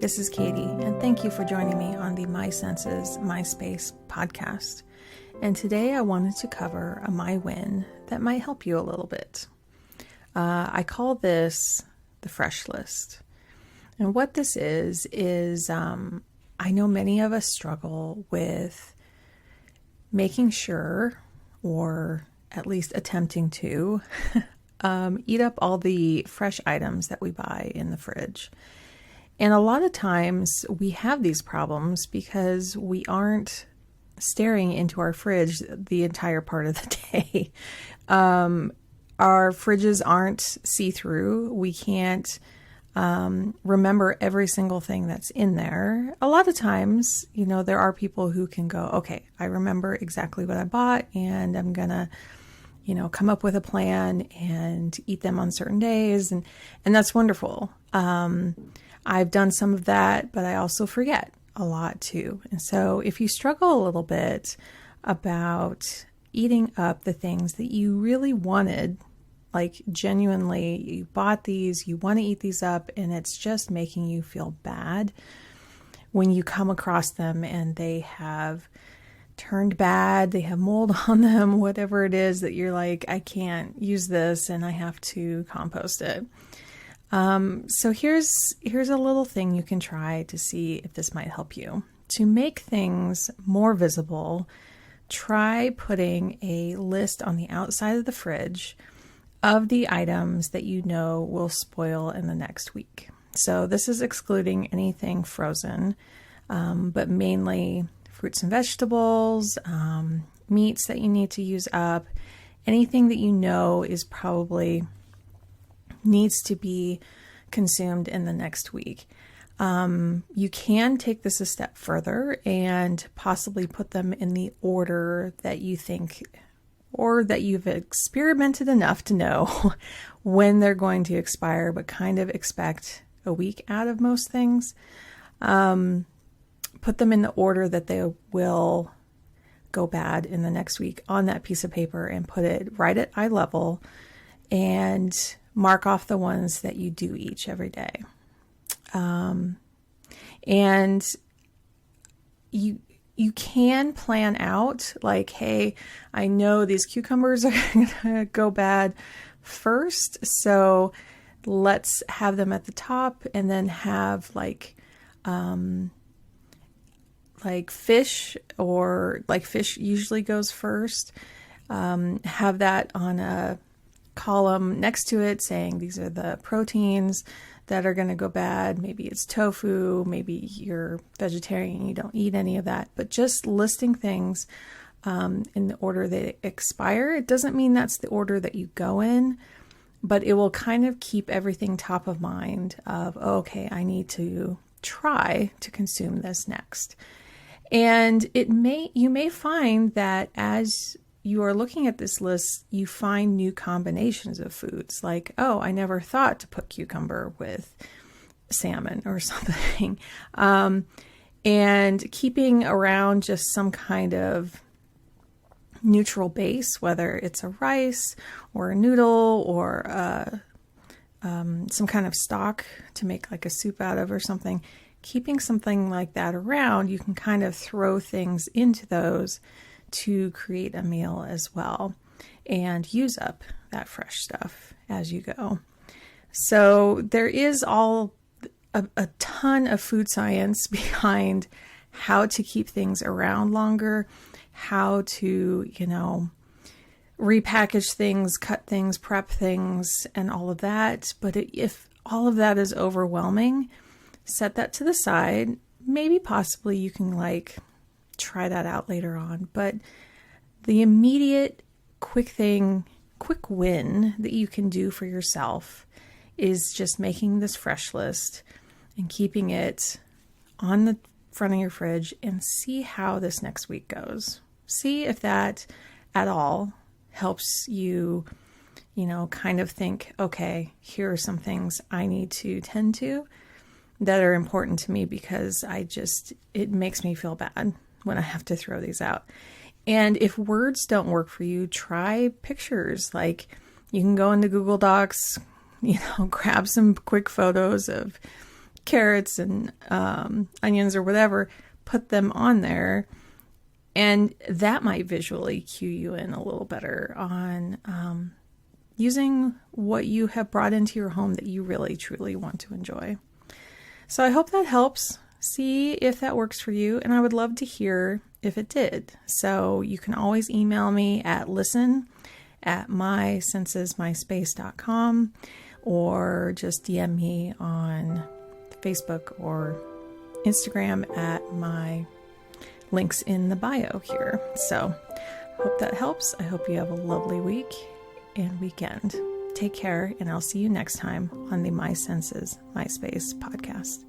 this is Katie, and thank you for joining me on the My Senses, My Space podcast. And today I wanted to cover a My Win that might help you a little bit. I call this the Fresh List. And what this is I know many of us struggle with making sure, or at least attempting to, eat up all the fresh items that we buy in the fridge. And a lot of times we have these problems because we aren't staring into our fridge the entire part of the day. Our fridges aren't see-through. We can't remember every single thing that's in there. A lot of times, there are people who can go, okay, I remember exactly what I bought and I'm gonna come up with a plan and eat them on certain days. And that's wonderful. I've done some of that, but I also forget a lot too. And so if you struggle a little bit about eating up the things that you really wanted, like genuinely, you bought these, you want to eat these up, and it's just making you feel bad when you come across them and they have turned bad, they have mold on them, whatever it is that you're like, I can't use this and I have to compost it. So here's a little thing you can try to see if this might help you. To make things more visible, try putting a list on the outside of the fridge of the items that you know will spoil in the next week. So this is excluding anything frozen, but mainly fruits and vegetables, meats that you need to use up, anything that you know is probably needs to be consumed in the next week. You can take this a step further and possibly put them in the order that you think, or that you've experimented enough to know when they're going to expire, but kind of expect a week out of most things. Put them in the order that they will go bad in the next week on that piece of paper and put it right at eye level and mark off the ones that you do each every day. And you can plan out like, hey, I know these cucumbers are going to go bad first, so let's have them at the top, and then have like fish, or like fish usually goes first. Have that on a column next to it saying these are the proteins that are going to go bad. Maybe it's tofu, maybe you're vegetarian, you don't eat any of that, but just listing things in the order they expire. It doesn't mean that's the order that you go in, but it will kind of keep everything top of mind of, okay, I need to try to consume this next. And you may find that as you are looking at this list, you find new combinations of foods, like, oh, I never thought to put cucumber with salmon or something. And keeping around just some kind of neutral base, whether it's a rice or a noodle or some kind of stock to make like a soup out of or something. Keeping something like that around, you can kind of throw things into those to create a meal as well and use up that fresh stuff as you go. So there is a ton of food science behind how to keep things around longer, how to, repackage things, cut things, prep things, and all of that. But if all of that is overwhelming, set that to the side. Maybe possibly you can try that out later on. But the immediate quick win that you can do for yourself is just making this fresh list and keeping it on the front of your fridge, and see how this next week goes. See if that at all helps you, kind of think, okay, here are some things I need to tend to that are important to me, because it makes me feel bad when I have to throw these out. And if words don't work for you, try pictures. Like, you can go into Google Docs, grab some quick photos of carrots and onions or whatever, put them on there. And that might visually cue you in a little better on using what you have brought into your home that you really, truly want to enjoy. So I hope that helps. See if that works for you. And I would love to hear if it did. So you can always email me at listen@mysensesmyspace.com or just DM me on Facebook or Instagram at my links in the bio here. So hope that helps. I hope you have a lovely week and weekend. Take care, and I'll see you next time on the My Senses, My Space podcast.